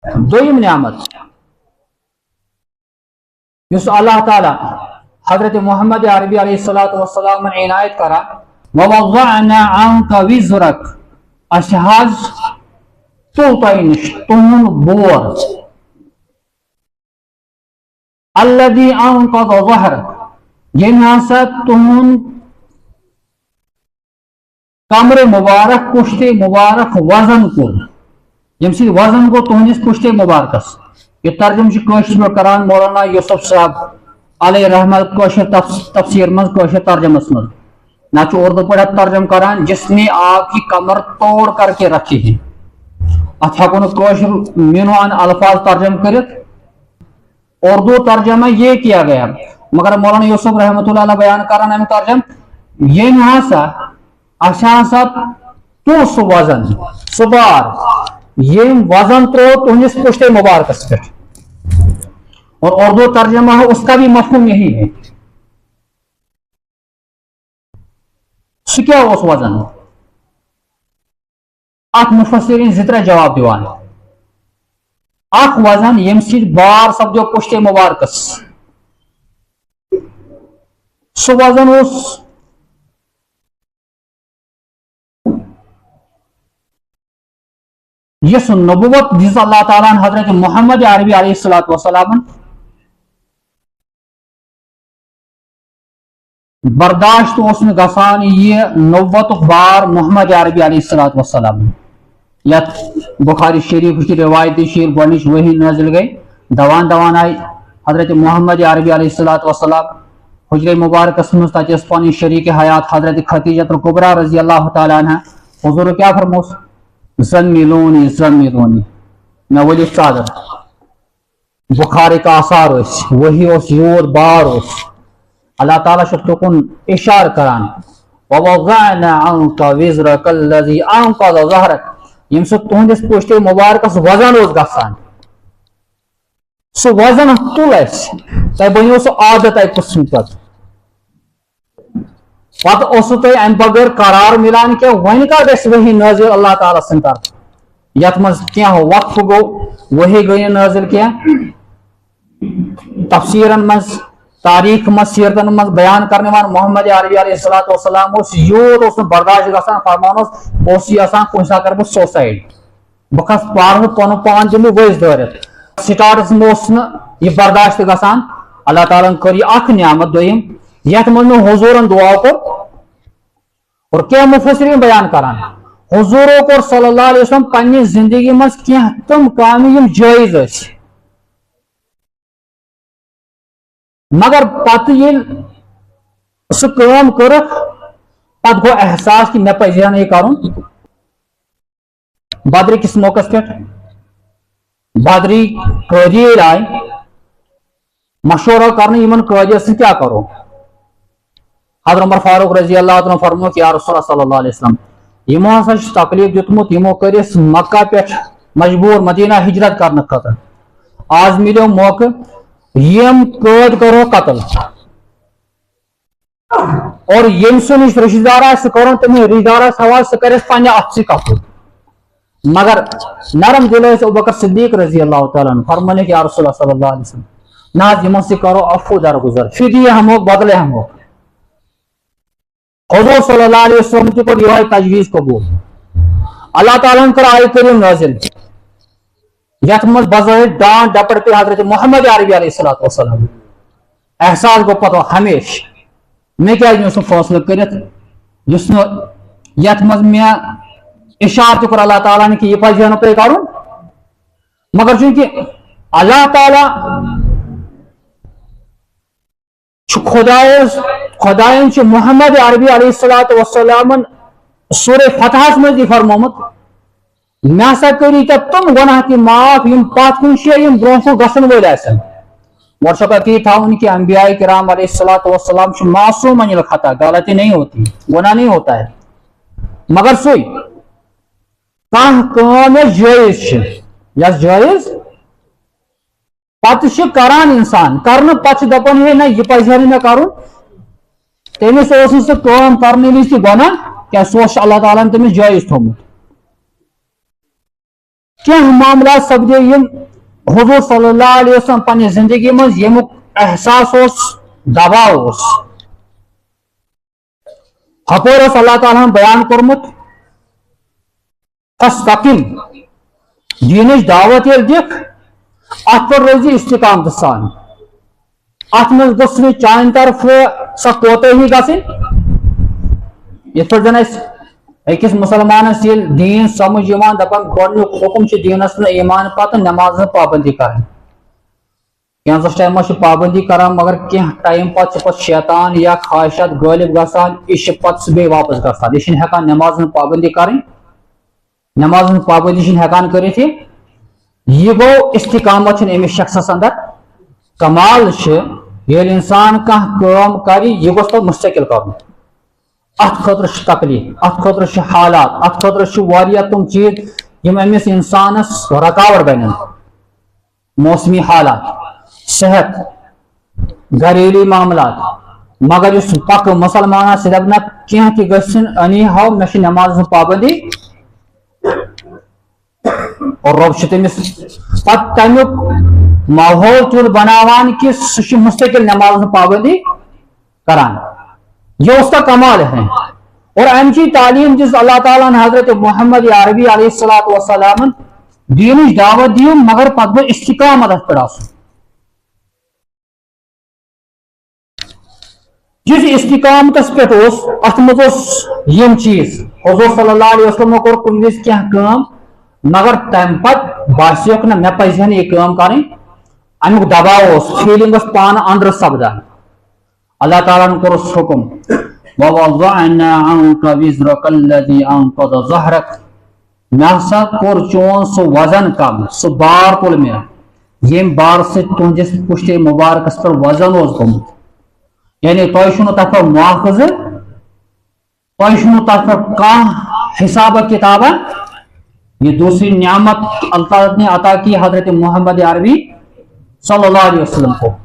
دویم نعمت یس اللہ تعالی حضرت محمد عربی علیہ الصلوۃ والسلام عنایت کران ووضعنا عنك وزرك اشہاز تل تہ نش تہن بور الذي انقض ظهرك یم ہسا تہن کمر مبارک پشت مبارک وزن کور یم سی وزن گو تہندس پشت مبارکس یہ ترجم کاشر میں کران مولانا یوسف صاحب علیہ رحمت کاشر تفسیر من کاشر ترجمس من نہ اردو پہ ترجم کران جس نے آپ کی کمر توڑ کر کے رکھی ہے ات ہکو ناشر مینوان الفاظ ترجم کرت اردو ترجمہ یہ کیا گیا مگر مولانا یوسف رحمۃ اللہ علیہ بیان کران ام ترجم یہ ہسا اچھا تو سہ وزن سہ بار یہ وزن ترو تہندس پشت مبارکس پہ اور اردو ترجمہ ہے اس کا بھی مفہوم یہی ہے سہ کیا اس وزن ات مفسرین زترہ جواب دیوان اخ وزن یم سی بار سپدو پشت مبارکس سہ وزن اس یس نبوت دس اللہ تعالیٰ حضرت محمد عربی علیہ الصلوۃ والسلام برداشت اس میں گسان یہ نبوت بار محمد عربی علیہ الصلوۃ والسلام یت بخاری شریف کی روایتی شیر گونش وہی نازل گئی دوان دوان آئی حضرت محمد عربی علیہ الصلوۃ والسلام حجر مبارکس مز تس پن شریک حیات حضرت خدیجۃ الکبریٰ رضی اللہ تعالیٰ عنہ حضور کیا فرموس زملونی زملونی میں ولو چادر بخار کا آثار وہی یور بار اللہ تعالیٰ تکن اشار کران ووضعنا عنك وزرك الذي انقض ظهرك یم سہ تہندس پشت مبارکس وزن گسان سہ وزن تل تہ بنو سہ عادت قسم پتہ اس ام بغیر قرار ملان کہ ون کر گھس وحی نازل اللہ تعالیٰ سن طرف یت مز کی وقف گو وحی گئی نازل کی تفسیرن مز تاریخ مز سیرتن مز بیان کرنے وان محمد عربی علیہ الصلوۃ والسلام یوت برداشت گسان فرمان یہ کن سا کر بہ سوسائڈ بہ کھس پار پن پان دم ؤز دورت سٹارٹس مس یہ برداشت گسان اللہ تعالیٰ کر یہ اخ نعمت دویم یت من حضورن دعا کور اور کیا مفسرین بیان کران حضور کور صلی اللہ علیہ وسلم پنہ زندگی مز کی تم کام یم جائز اس مگر پتہ یل سہ کام کرک پتہ گو احساس کہ مے پزِ ہا یہ کرن بدر کس موقع پہ بدری قیدی آئی مشورہ کرنے یمن قیدی سے کیا کرو حضرت عمر فاروق رضی اللہ عنہ فرمو کہ یا رسول اللہ صلی اللہ علیہ وسلم یمو ہسا تکلیف دیتمت یمو کرس مکہ پہ مجبور مدینہ ہجرت کرنے خاطر آج ملیو موقع یم قید کرو قتل اور یم سن رشتہ دار سہ کرو تمہیں رشتہ دار حوالہ سہ کرس پنہ ات سے قتل مگر نرم دل ابوبکر صدیق رضی اللہ تعالیٰ عنہ فرمانے کہ یا رسول اللہ صلی اللہ علیہ وسلم نہ یمن سے کرو عفو درگزر فدیہ ہم ہو بدلے ہم ہو حضور صلی اللہ علیہ وسلم کی پر یہ تجویز قبول اللہ تعالیٰ کر آئے کریم نازل یت مز بظاہر ڈانٹ ڈپٹ پہ حضرت محمد عربی علیہ الصلوۃ والسلام احساس گو پتہ ہمیشہ میں کیا سہ فیصلہ کرت اس یت مز میں اشارت کر اللہ تعالیٰ نے کہ یہ پزہ نا تہ کرن مگر چونکہ اللہ تعالیٰ خدائن محمد عربی علیہ الصلوۃ والسلام سورہ فتح مز یہ فرمومت مے ہسا کری تم گناہ تہ معاف یم پت کن شے یم برو کن گھن ول آسن گۄڈٕ چھُ پتہ یہ تھاون کہ انبیاء کرام علیہ الصلوۃ والسلام معصوم عن الخطا غلطی نہیں ہوتی گناہ نہیں ہوتا ہے مگر سوئی کانٛہہ کٲم یۄس جٲیز چھِ یۄس جٲیز پتہ کران انسان کرنے پتہ دپان ہے نہ یہ پزِ نہٕ مےٚ کرُن تٔمِس اوس نہٕ سُہ کٲم کرنے وِزِ تہِ گۄناہ کینٛہہ سُہ اوس اللہ تعالیٰ ہن تٔمِس جٲیز تھوٚمُت کیا معاملات سپدے یم حضور صلی اللہ علیہ وسلم پنہ زندگی من یمیک احساس دباؤ ہپور اللہ تعالیٰ بیان کورمت فاستقم دینچ دعوت یل دکھ ات پر روزی استقامت سان ات مز گوس نہ چان طرف سا کوتاہی گژھن یت پہ زن اکس مسلمانس یل دین سمجھ یوان دپان گۄڈنیُک حکم چھ دینس نہ ایمان پتہ نماز پابندی کرن کینٛژس ٹایمس پابندی کران مگر کینٛہہ ٹائم پتہ شیطان یا خواہشات غالب گژھان یہ پتہ بیٚیہِ واپس گژھان یہ چھنہٕ ہٮ۪کان نماز پابندی کرٕنۍ نماز پابندی چھنہٕ ہٮ۪کان کٔرِتھ یہ گوٚو استقامت چھنہٕ أمِس شخصس اندر کمال چھ ییٚلہِ انسان کانٛہہ کٲم کرِ یہ گوٚژھ پتہٕ مستقل کرُن ات خٲطرٕ چھ تکلیف ات خٲطرٕ چھ حالات ات خٲطرٕ چھ واریاہ تم چیز یم أمِس انسانس رکاوٹ بنن موسمی حالات صحت گھریلو معاملات مگر اس پک مسلمان سے دپنا کینٛہہ تہِ گژھن انی ہاو مے چھ نماز پابندی اور رب چھ تٔمِس پتہٕ تمیُک ماحول تیُتھ بناوان کہ سُہ چھ مستقل نماز پابندی کران یہ اس کا کمال ہے اور امچی تعلیم جس اللہ تعالیٰ نے حضرت محمد عربی علیہ الصلوۃ والسلام دینچ دعوت دیو مگر پتہ گو استقامت ات پہ آسن جس استقامتس پہ ات مز یم چیز حضور صلی اللہ علیہ وسلم کور کن وز کی مگر تم پتہ باسیوک نا مے پزِ یہ کام کریں امیک دباؤ فیلنگ پان اندر سپدان اللہ تعالیٰ نے کورس حکم ووضعنا عنك وزرك الذي انقض ظهرك مے ہسا کور چون سہ وزن کم سہ بار تل مے یم بار سے تہندس پشت مبارکس پر وزن گومت یعنی تہ چھو تر پر مواخذ تہ چھو تر پر کان حساب کتابہ یہ دوسری نعمت اللہ نے عطا کی حضرت محمد عربی صلی اللہ علیہ وسلم کو